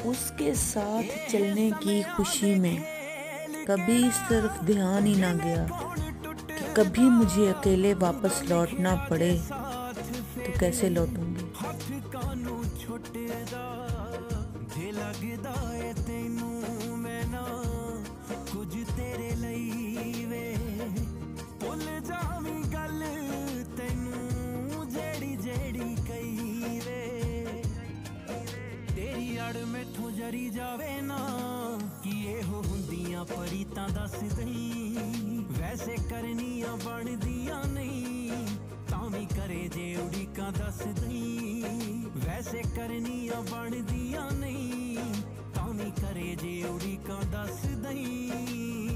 उसके साथ चलने की खुशी में कभी इस तरफ ध्यान ही ना गया कि कभी मुझे अकेले वापस लौटना पड़े तो कैसे लौटूंगी। ਮੈਥੋਂ ਜਰੀ ਜਾਵੇ ਨਾ ਕਿ ਇਹੋ ਹੁੰਦੀਆਂ ਪਰੀਤਾਂ ਦੱਸ ਦਈ ਵੈਸੇ ਕਰਨੀਆਂ ਬਣਦੀਆਂ ਨਹੀਂ ਤਾਂ ਵੀ ਕਰੇ ਜੇ ਉਡੀਕਾਂ ਦੱਸ ਦਈ ਵੈਸੇ ਕਰਨੀਆਂ ਬਣਦੀਆਂ ਨਹੀਂ ਤਾਂ ਵੀ ਕਰੇ ਜੇ ਉਡੀਕਾਂ ਦੱਸ ਦਈ